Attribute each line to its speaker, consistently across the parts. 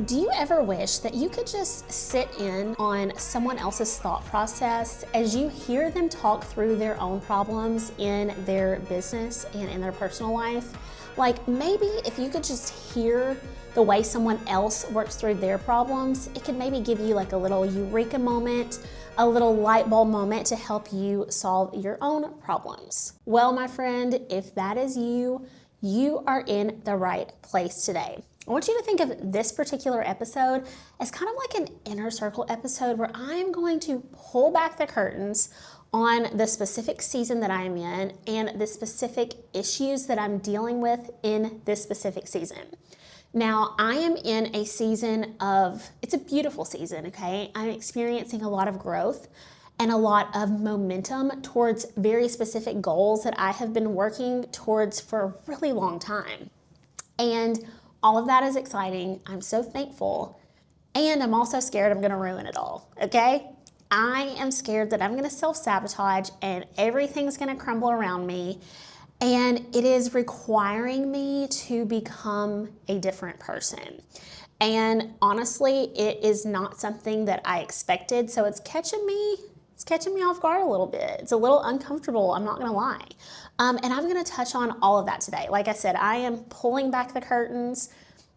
Speaker 1: Do you ever wish that you could just sit in on someone else's thought process as you hear them talk through their own problems in their business and in their personal life? Like maybe if you could just hear the way someone else works through their problems, it could maybe give you like a little eureka moment, a little light bulb moment to help you solve your own problems. Well, my friend, if that is you, you are in the right place today. I want you to think of this particular episode as kind of like an inner circle episode where I'm going to pull back the curtains on the specific season that I'm in and the specific issues that I'm dealing with in this specific season. Now, I am in a season it's a beautiful season, okay? I'm experiencing a lot of growth and a lot of momentum towards very specific goals that I have been working towards for a really long time. And all of that is exciting. I'm so thankful. And I'm also scared I'm going to ruin it all, okay? I am scared that I'm going to self-sabotage and everything's going to crumble around me. And it is requiring me to become a different person. And honestly, it is not something that I expected. So it's catching me off guard a little bit. It's a little uncomfortable, I'm not gonna lie. And I'm gonna touch on all of that today. Like I said, I am pulling back the curtains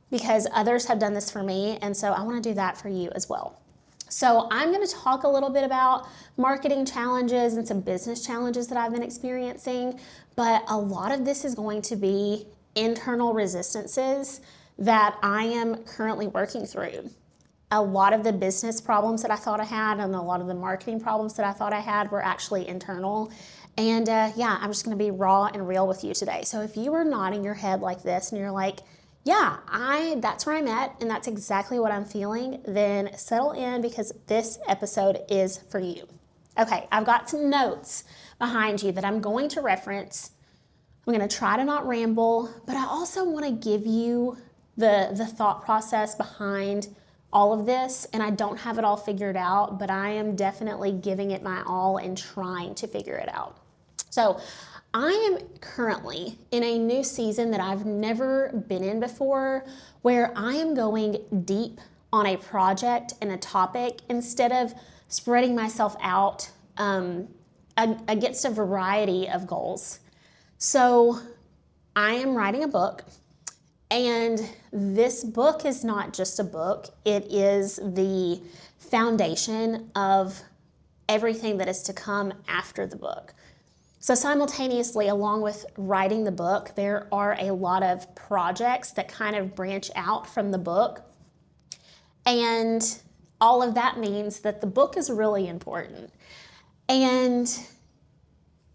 Speaker 1: because others have done this for me. And so I wanna do that for you as well. So I'm gonna talk a little bit about marketing challenges and some business challenges that I've been experiencing, but a lot of this is going to be internal resistances that I am currently working through. A lot of the business problems that I thought I had and a lot of the marketing problems that I thought I had were actually internal. And yeah, I'm just gonna be raw and real with you today. So if you are nodding your head like this and you're like, yeah, that's where I'm at and that's exactly what I'm feeling, then settle in because this episode is for you. Okay, I've got some notes behind you that I'm going to reference. I'm gonna try to not ramble, but I also wanna give you the thought process behind all of this, and I don't have it all figured out, but I am definitely giving it my all and trying to figure it out. So I am currently in a new season that I've never been in before, where I am going deep on a project and a topic instead of spreading myself out against a variety of goals. So I am writing a book. And this book is not just a book, it is the foundation of everything that is to come after the book. So simultaneously, along with writing the book, there are a lot of projects that kind of branch out from the book. And all of that means that the book is really important. And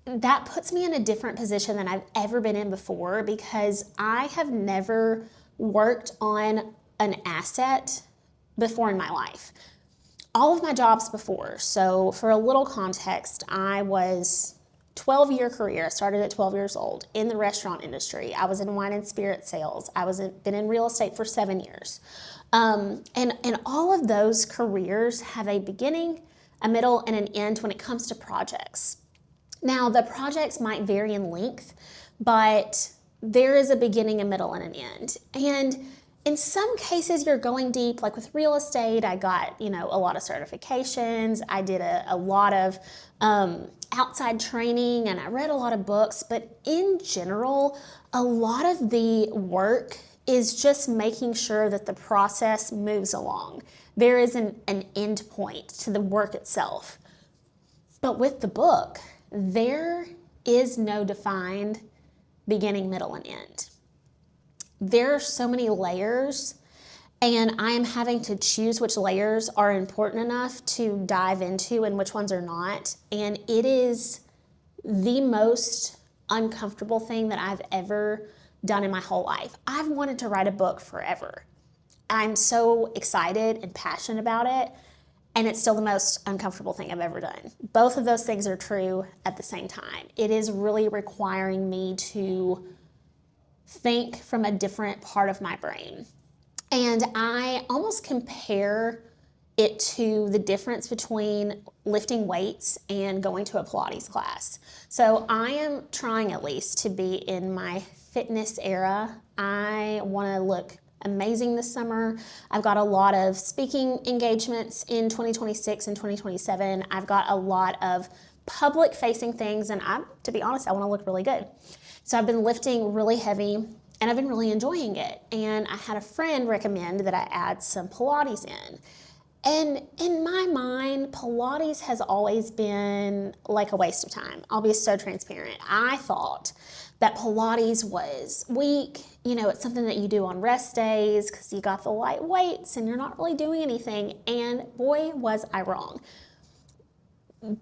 Speaker 1: that puts me in a different position than I've ever been in before because I have never worked on an asset before in my life. All of my jobs before, so for a little context, I was 12-year career. I started at 12 years old in the restaurant industry. I was in wine and spirit sales. Been in real estate for 7 years. And all of those careers have a beginning, a middle, and an end when it comes to projects. Now, the projects might vary in length, but there is a beginning, a middle, and an end. And in some cases, you're going deep, like with real estate, I got, a lot of certifications. I did a lot of outside training, and I read a lot of books. But in general, a lot of the work is just making sure that the process moves along. There is an end point to the work itself. But with the book, there is no defined beginning, middle, and end. There are so many layers, and I am having to choose which layers are important enough to dive into and which ones are not. And it is the most uncomfortable thing that I've ever done in my whole life. I've wanted to write a book forever. I'm so excited and passionate about it. And it's still the most uncomfortable thing I've ever done. Both of those things are true at the same time. It is really requiring me to think from a different part of my brain. And I almost compare it to the difference between lifting weights and going to a Pilates class. So I am trying at least to be in my fitness era. I want to look amazing this summer. I've got a lot of speaking engagements in 2026 and 2027. I've got a lot of public facing things, and to be honest, I want to look really good. So I've been lifting really heavy and I've been really enjoying it. And I had a friend recommend that I add some Pilates in. And in my mind, Pilates has always been like a waste of time. I'll be so transparent. I thought that Pilates was weak. It's something that you do on rest days because you got the light weights and you're not really doing anything. And boy, was I wrong.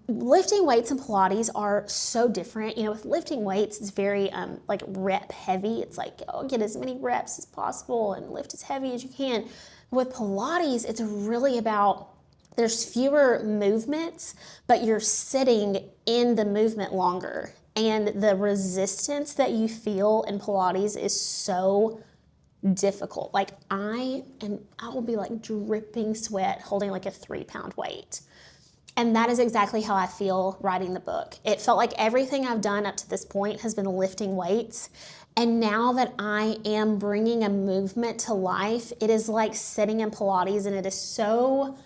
Speaker 1: Lifting weights and Pilates are so different. With lifting weights, it's very like rep heavy. It's like, get as many reps as possible and lift as heavy as you can. With Pilates, it's really about, there's fewer movements, but you're sitting in the movement longer. And the resistance that you feel in Pilates is so difficult. Like I will be like dripping sweat holding like a 3-pound weight. And that is exactly how I feel writing the book. It felt like everything I've done up to this point has been lifting weights. And now that I am bringing a movement to life, it is like sitting in Pilates, and it is so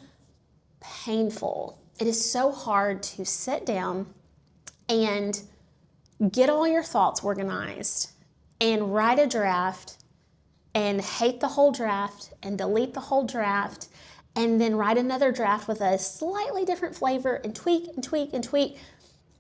Speaker 1: painful. It is so hard to sit down and get all your thoughts organized and write a draft and hate the whole draft and delete the whole draft and then write another draft with a slightly different flavor and tweak and tweak and tweak.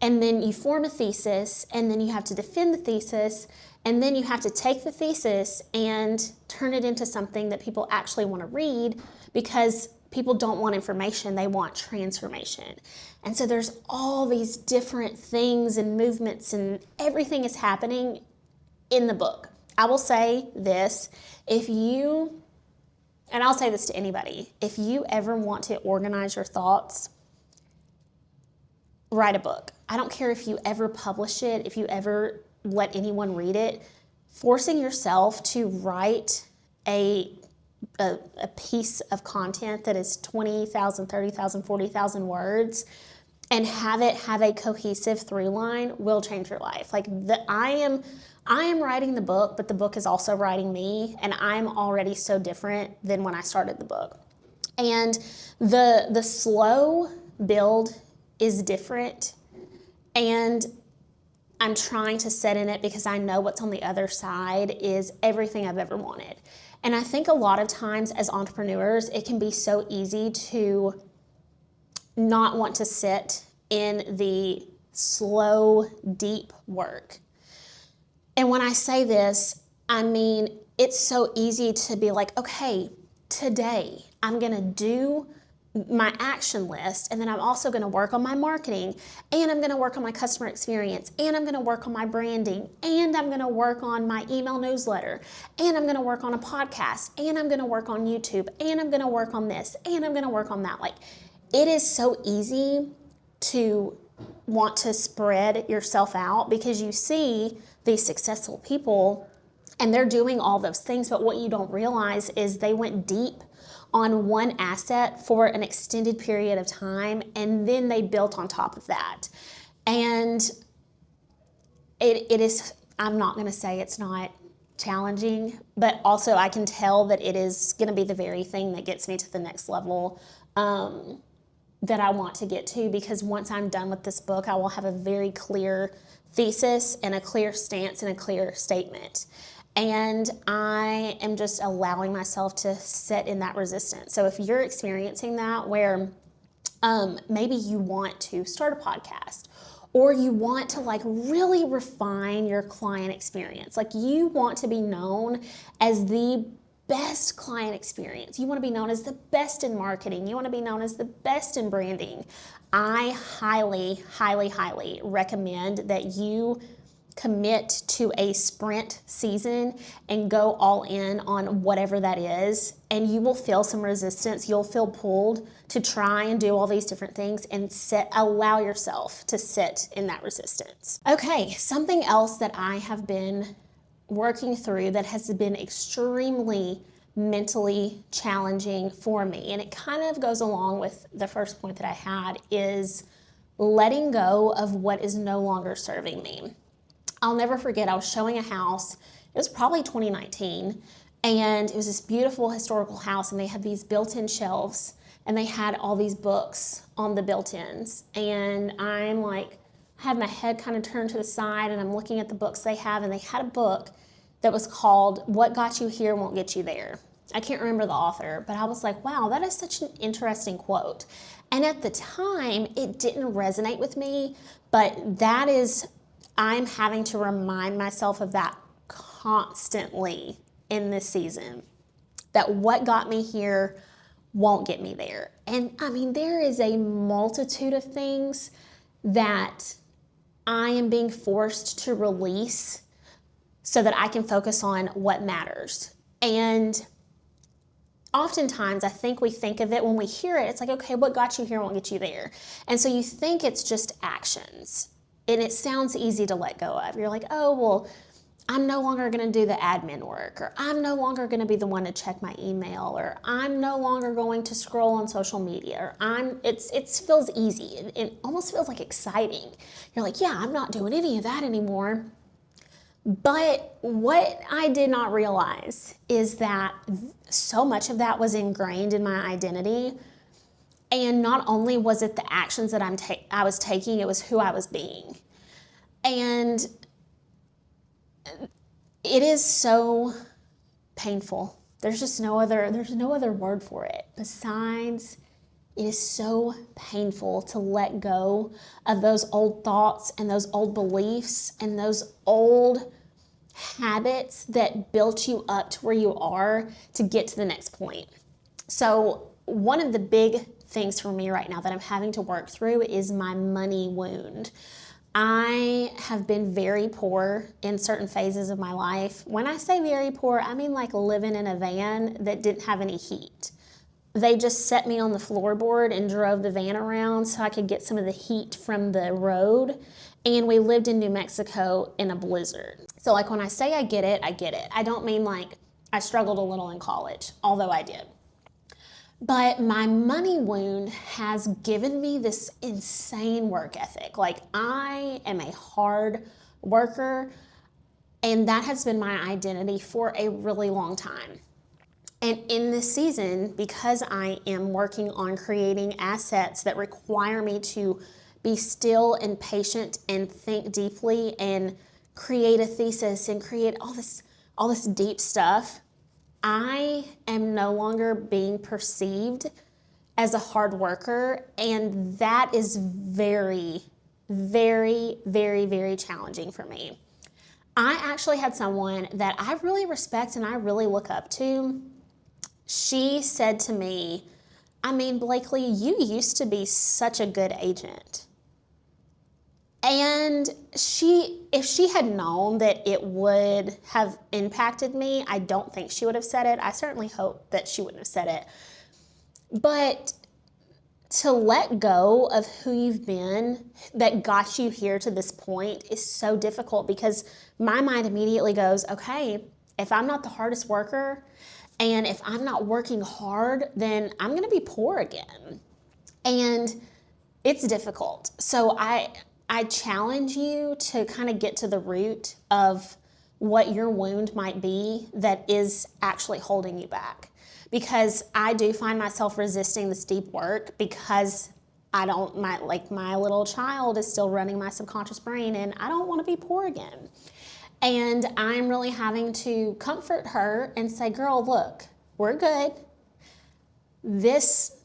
Speaker 1: And then you form a thesis, and then you have to defend the thesis, and then you have to take the thesis and turn it into something that people actually want to read, because people don't want information, they want transformation. And so there's all these different things and movements, and everything is happening in the book. I will say this, and I'll say this to anybody, if you ever want to organize your thoughts, write a book. I don't care if you ever publish it, if you ever let anyone read it. Forcing yourself to write a piece of content that is 20,000, 30,000, 40,000 words and have it have a cohesive through line will change your life. I am writing the book, but the book is also writing me, and I'm already so different than when I started the book. And the slow build is different, and I'm trying to sit in it because I know what's on the other side is everything I've ever wanted. And I think a lot of times as entrepreneurs, it can be so easy to not want to sit in the slow, deep work. And when I say this, I mean, it's so easy to be like, okay, today I'm going to do my action list, and then I'm also going to work on my marketing, and I'm going to work on my customer experience, and I'm going to work on my branding, and I'm going to work on my email newsletter, and I'm going to work on a podcast, and I'm going to work on YouTube, and I'm going to work on this, and I'm going to work on that. It is so easy to want to spread yourself out because you see these successful people and they're doing all those things, but what you don't realize is they went deep on one asset for an extended period of time, and then they built on top of that. And it is, I'm not going to say it's not challenging, but also I can tell that it is going to be the very thing that gets me to the next level that I want to get to, because once I'm done with this book, I will have a very clear thesis and a clear stance and a clear statement. And I am just allowing myself to sit in that resistance. So if you're experiencing that, where maybe you want to start a podcast, or you want to really refine your client experience, you want to be known as the best client experience, you want to be known as the best in marketing, you want to be known as the best in branding, I highly, highly, highly recommend that you commit to a sprint season and go all in on whatever that is, and you will feel some resistance. You'll feel pulled to try and do all these different things, and allow yourself to sit in that resistance. Okay, something else that I have been working through that has been extremely mentally challenging for me, and it kind of goes along with the first point that I had, is letting go of what is no longer serving me. I'll never forget, I was showing a house, it was probably 2019, And it was this beautiful historical house, and they had these built-in shelves, and they had all these books on the built-ins. And I'm like, I had my head kind of turned to the side, and I'm looking at the books they have, and they had a book that was called What Got You Here Won't Get You There. I can't remember the author, but I was like, wow, that is such an interesting quote. And at the time, it didn't resonate with me, but that is, I'm having to remind myself of that constantly in this season, that what got me here won't get me there. And I mean, there is a multitude of things that I am being forced to release so that I can focus on what matters. And oftentimes I think we think of it when we hear it, it's like, okay, what got you here won't get you there. And so you think it's just actions, and it sounds easy to let go of. You're like, oh, well, I'm no longer going to do the admin work, or I'm no longer going to be the one to check my email, or I'm no longer going to scroll on social media, or it feels easy. It almost feels like exciting. You're like, yeah, I'm not doing any of that anymore. But what I did not realize is that so much of that was ingrained in my identity. And not only was it the actions that I was taking, it was who I was being. And it is so painful. There's no other word for it besides it is so painful to let go of those old thoughts and those old beliefs and those old habits that built you up to where you are to get to the next point. So one of the big things for me right now that I'm having to work through is my money wound. I have been very poor in certain phases of my life. When I say very poor, I mean like living in a van that didn't have any heat. They just set me on the floorboard and drove the van around so I could get some of the heat from the road. And we lived in New Mexico in a blizzard. So like when I say I get it, I get it. I don't mean like I struggled a little in college, although I did. But my money wound has given me this insane work ethic. Like I am a hard worker, and that has been my identity for a really long time. And in this season, because I am working on creating assets that require me to be still and patient and think deeply and create a thesis and create all this deep stuff, I am no longer being perceived as a hard worker, and that is very, very, very, very challenging for me. I actually had someone that I really respect and I really look up to. She said to me, I mean, Blakely, you used to be such a good agent. And if she had known that it would have impacted me, I don't think she would have said it. I certainly hope that she wouldn't have said it. But to let go of who you've been that got you here to this point is so difficult, because my mind immediately goes, okay, if I'm not the hardest worker and if I'm not working hard, then I'm going to be poor again. And it's difficult. So I challenge you to kind of get to the root of what your wound might be that is actually holding you back. Because I do find myself resisting this deep work because my little child is still running my subconscious brain, and I don't want to be poor again. And I'm really having to comfort her and say, girl, look, we're good. This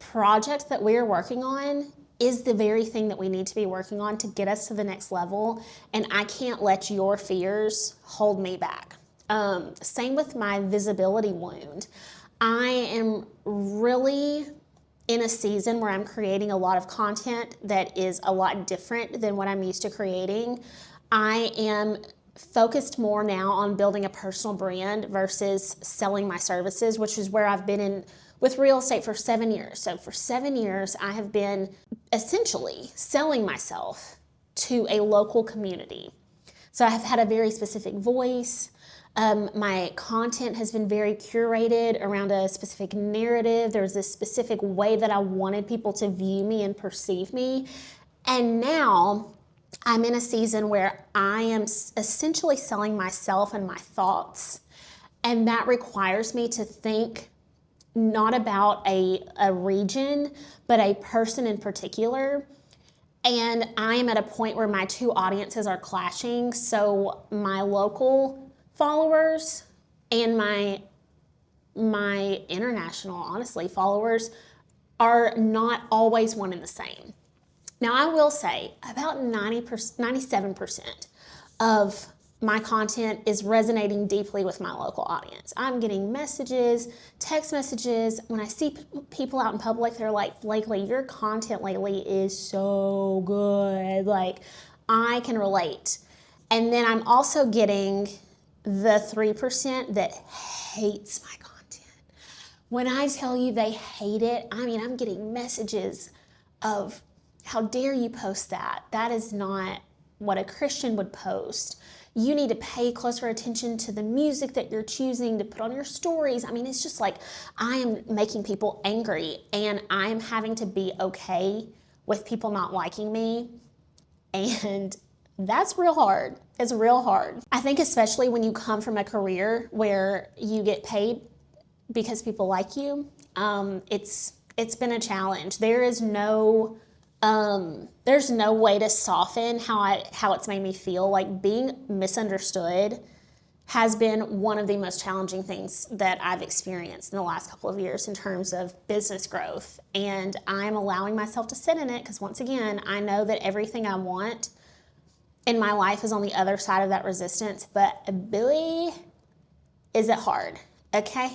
Speaker 1: project that we're working on is the very thing that we need to be working on to get us to the next level, and I can't let your fears hold me back. Same with my visibility wound. I am really in a season where I'm creating a lot of content that is a lot different than what I'm used to creating. I am focused more now on building a personal brand versus selling my services, which is where I've been in with real estate for 7 years. So for 7 years, I have been essentially selling myself to a local community. So I have had a very specific voice. My content has been very curated around a specific narrative. There's this specific way that I wanted people to view me and perceive me. And now I'm in a season where I am essentially selling myself and my thoughts And that requires me to think not about a region, but a person in particular. And I am at a point where my two audiences are clashing. So my local followers and my international, honestly, followers are not always one and the same. Now, I will say about 97% of my content is resonating deeply with my local audience. I'm getting messages, text messages. When I see people out in public, they're like, Blakely, your content lately is so good. Like, I can relate. And then I'm also getting the 3% that hates my content. When I tell you they hate it, I mean, I'm getting messages of, how dare you post that? That is not what a Christian would post. You need to pay closer attention to the music that you're choosing to put on your stories. I mean, it's just like I am making people angry, and I'm having to be okay with people not liking me. And that's real hard. It's real hard. I think especially when you come from a career where you get paid because people like you, it's been a challenge. There's no way to soften how it's made me feel. Like, being misunderstood has been one of the most challenging things that I've experienced in the last couple of years in terms of business growth. And I'm allowing myself to sit in it because, once again, I know that everything I want in my life is on the other side of that resistance. But Billy, is it hard? Okay?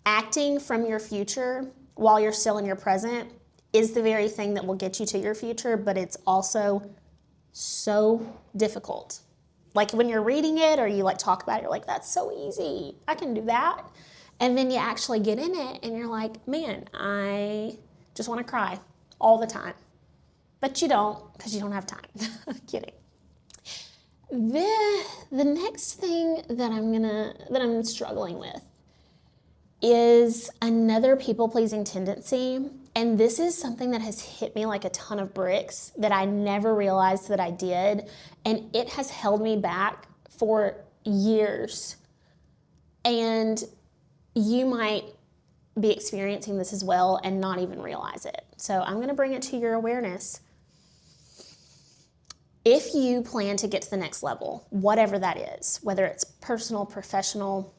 Speaker 1: Acting from your future while you're still in your present is the very thing that will get you to your future, but it's also so difficult. Like, when you're reading it or you like talk about it, you're like, that's so easy. I can do that. And then you actually get in it and you're like, man, I just want to cry all the time. But you don't, because you don't have time. Kidding. The next thing that I'm struggling with is another people-pleasing tendency. And this is something that has hit me like a ton of bricks that I never realized that I did. And it has held me back for years. And you might be experiencing this as well and not even realize it. So I'm going to bring it to your awareness. If you plan to get to the next level, whatever that is, whether it's personal, professional,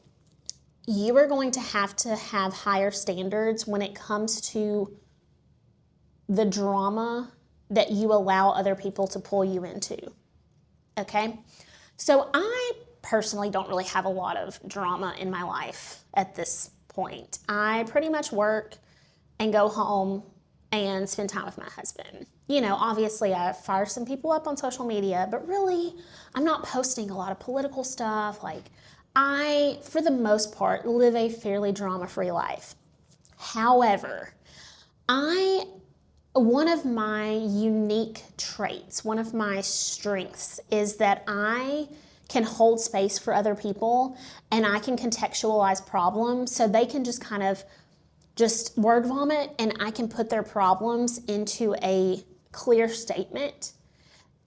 Speaker 1: you are going to have higher standards when it comes to the drama that you allow other people to pull you into, okay? So I personally don't really have a lot of drama in my life at this point. I pretty much work and go home and spend time with my husband. You know, obviously I fire some people up on social media, but really I'm not posting a lot of political stuff. Like, I, for the most part, live a fairly drama-free life. However, one of my unique traits, one of my strengths is that I can hold space for other people and I can contextualize problems so they can just kind of just word vomit and I can put their problems into a clear statement.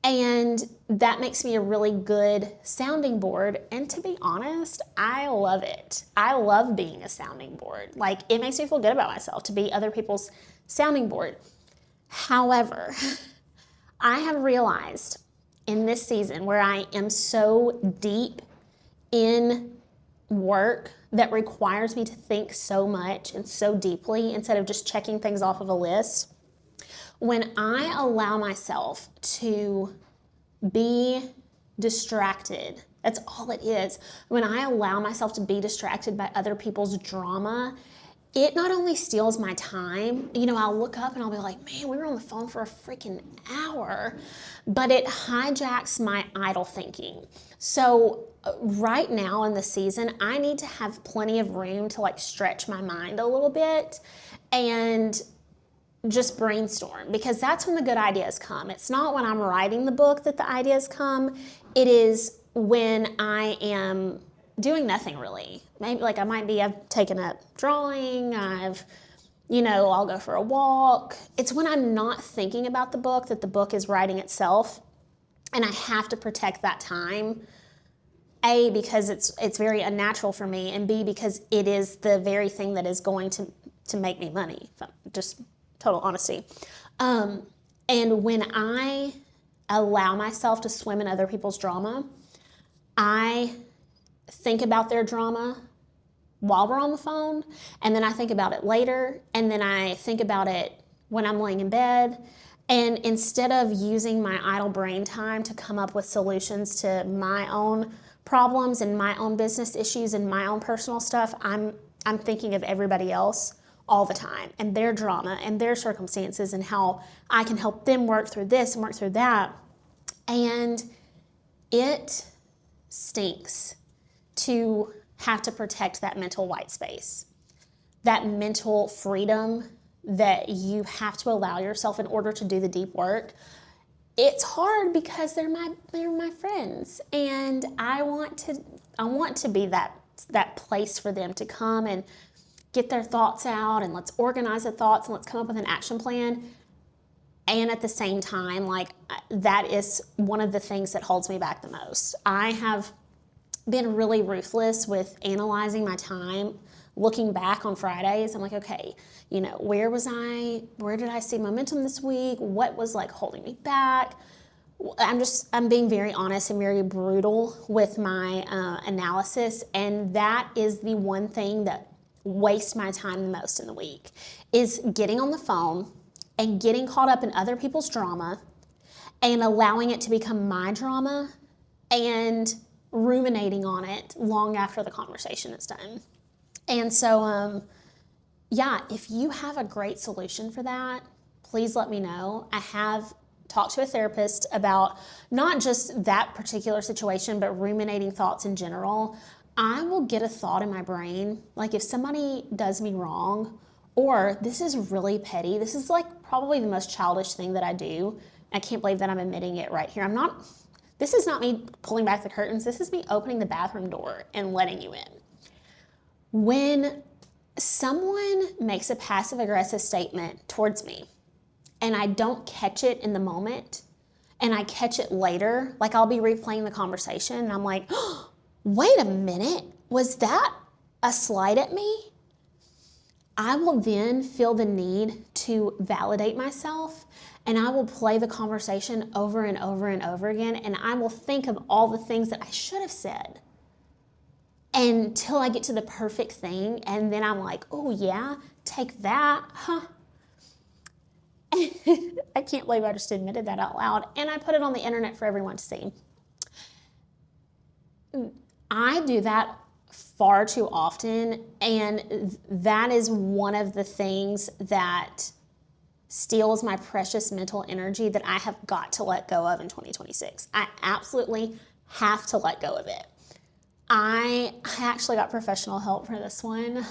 Speaker 1: And that makes me a really good sounding board. And to be honest, I love it. I love being a sounding board. Like, it makes me feel good about myself to be other people's sounding board. However, I have realized in this season where I am so deep in work that requires me to think so much and so deeply instead of just checking things off of a list, when I allow myself to be distracted, that's all it is. When I allow myself to be distracted by other people's drama, it not only steals my time, you know, I'll look up and I'll be like, man, we were on the phone for a freaking hour, but it hijacks my idle thinking. So right now in the season, I need to have plenty of room to like stretch my mind a little bit and just brainstorm, because that's when the good ideas come. It's not when I'm writing the book that the ideas come. It is when I am doing nothing really. Maybe like I've taken up drawing, I'll go for a walk. It's when I'm not thinking about the book that the book is writing itself, and I have to protect that time A, because it's very unnatural for me, and B, because it is the very thing that is going to make me money. Just total honesty. And when I allow myself to swim in other people's drama, I think about their drama while we're on the phone, and then I think about it later, and then I think about it when I'm laying in bed. And instead of using my idle brain time to come up with solutions to my own problems and my own business issues and my own personal stuff, I'm thinking of everybody else all the time and their drama and their circumstances and how I can help them work through this and work through that. And it stinks to have to protect that mental white space, that mental freedom that you have to allow yourself in order to do the deep work. It's hard because they're my friends, and I want to be that place for them to come and get their thoughts out, and let's organize the thoughts and let's come up with an action plan. And at the same time, like, that is one of the things that holds me back the most. I have been really ruthless with analyzing my time. Looking back on Fridays, I'm like, okay, where was I? Where did I see momentum this week? What was like holding me back? I'm being very honest and very brutal with my analysis. And that is the one thing that wastes my time the most in the week, is getting on the phone and getting caught up in other people's drama and allowing it to become my drama and ruminating on it long after the conversation is done. And so, if you have a great solution for that, please let me know. I have talked to a therapist about not just that particular situation, but ruminating thoughts in general. I will get a thought in my brain, like if somebody does me wrong, or this is really petty, this is like probably the most childish thing that I do. I can't believe that I'm admitting it right here. This is not me pulling back the curtains. This is me opening the bathroom door and letting you in. When someone makes a passive-aggressive statement towards me and I don't catch it in the moment and I catch it later, like I'll be replaying the conversation and I'm like, oh, wait a minute, was that a slight at me? I will then feel the need to validate myself, and I will play the conversation over and over and over again, and I will think of all the things that I should have said until I get to the perfect thing, and then I'm like, oh yeah, take that, huh? I can't believe I just admitted that out loud, and I put it on the internet for everyone to see. I do that far too often, and that is one of the things that steals my precious mental energy that I have got to let go of in 2026. I absolutely have to let go of it. I actually got professional help for this one.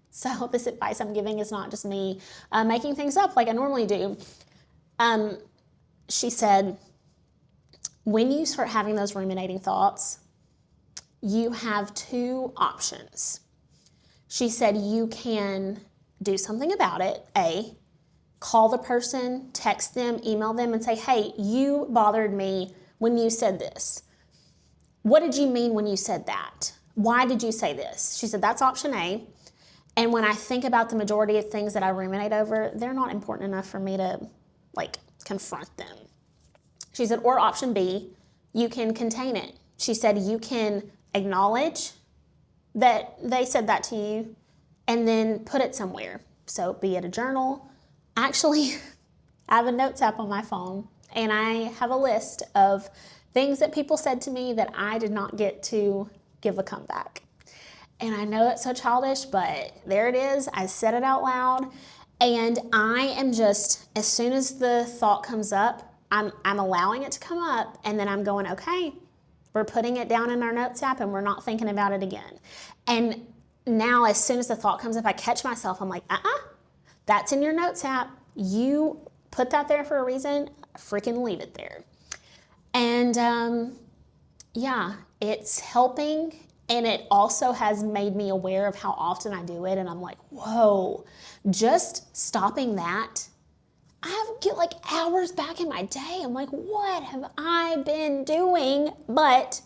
Speaker 1: So this advice I'm giving is not just me making things up like I normally do. She said, when you start having those ruminating thoughts, you have two options. She said you can do something about it. A, call the person, text them, email them, and say, hey, you bothered me when you said this. What did you mean when you said that? Why did you say this? She said, that's option A. And when I think about the majority of things that I ruminate over, they're not important enough for me to confront them. She said, or option B, you can contain it. She said, you can acknowledge that they said that to you and then put it somewhere. So be it a journal. Actually, I have a notes app on my phone, and I have a list of things that people said to me that I did not get to give a comeback. And I know that's so childish, but there it is. I said it out loud, and I am just, as soon as the thought comes up, I'm allowing it to come up, and then I'm going, okay, we're putting it down in our notes app, and we're not thinking about it again. And now, as soon as the thought comes up, I catch myself. I'm like, that's in your notes app. You put that there for a reason. Freaking leave it there. And it's helping. And it also has made me aware of how often I do it. And I'm like, whoa, just stopping that. I get like hours back in my day. I'm like, what have I been doing? But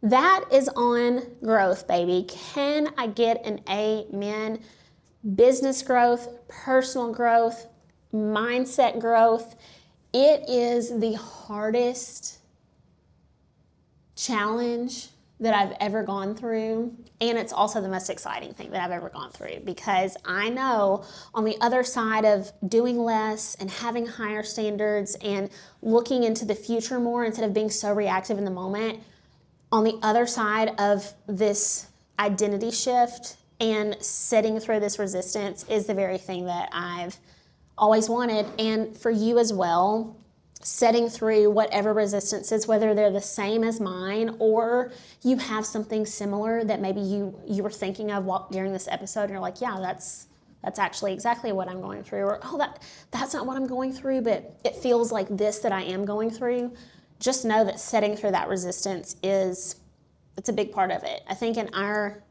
Speaker 1: that is on growth, baby. Can I get an amen? Business growth, personal growth, mindset growth. It is the hardest challenge that I've ever gone through, and it's also the most exciting thing that I've ever gone through, because I know on the other side of doing less and having higher standards and looking into the future more instead of being so reactive in the moment, on the other side of this identity shift and sitting through this resistance is the very thing that I've always wanted. And for you as well, setting through whatever resistances, whether they're the same as mine or you have something similar that maybe you were thinking of during this episode, and you're like, yeah, that's actually exactly what I'm going through, or oh, that's not what I'm going through, but it feels like this that I am going through. Just know that setting through that resistance it's a big part of it. I think in our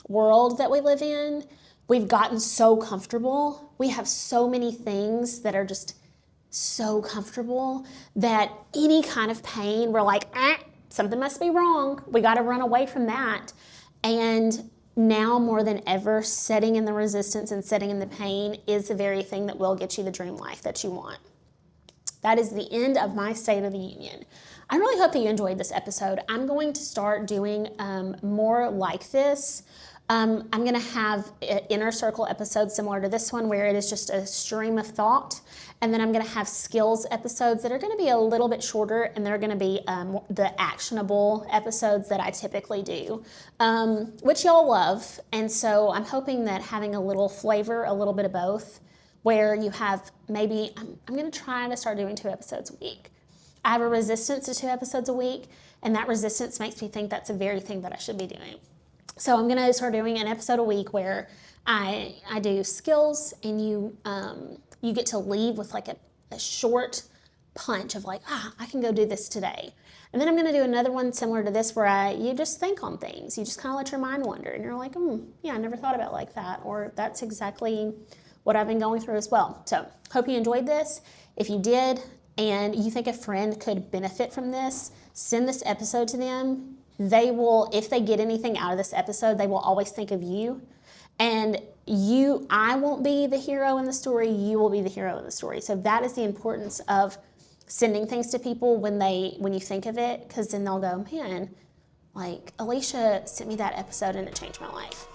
Speaker 1: world that we live in, we've gotten so comfortable. We have so many things that are just so comfortable that any kind of pain, we're like, something must be wrong. We got to run away from that. And now more than ever, setting in the resistance and setting in the pain is the very thing that will get you the dream life that you want. That is the end of my State of the Union. I really hope that you enjoyed this episode. I'm going to start doing more like this. I'm going to have inner circle episodes similar to this one, where it is just a stream of thought. And then I'm going to have skills episodes that are going to be a little bit shorter, and they're going to be the actionable episodes that I typically do, which y'all love. And so I'm hoping that having a little flavor, a little bit of both, where you have maybe, I'm going to try to start doing 2 episodes a week. I have a resistance to 2 episodes a week, and that resistance makes me think that's the very thing that I should be doing. So I'm going to start doing an episode a week where I do skills, and you get to leave with like a short punch of like, I can go do this today. And then I'm going to do another one similar to this where you just think on things. You just kind of let your mind wander, and you're like, yeah, I never thought about it like that, or that's exactly what I've been going through as well. So hope you enjoyed this. If you did, and you think a friend could benefit from this, send this episode to them. They will, if they get anything out of this episode, they will always think of you. And I won't be the hero in the story, you will be the hero in the story. So that is the importance of sending things to people when you think of it, because then they'll go, man, like Alicia sent me that episode and it changed my life.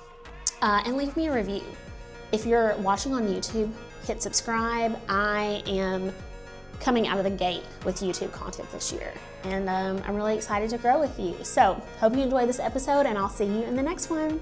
Speaker 1: And leave me a review. If you're watching on YouTube, hit subscribe. I am coming out of the gate with YouTube content this year, and I'm really excited to grow with you. So hope you enjoyed this episode, and I'll see you in the next one.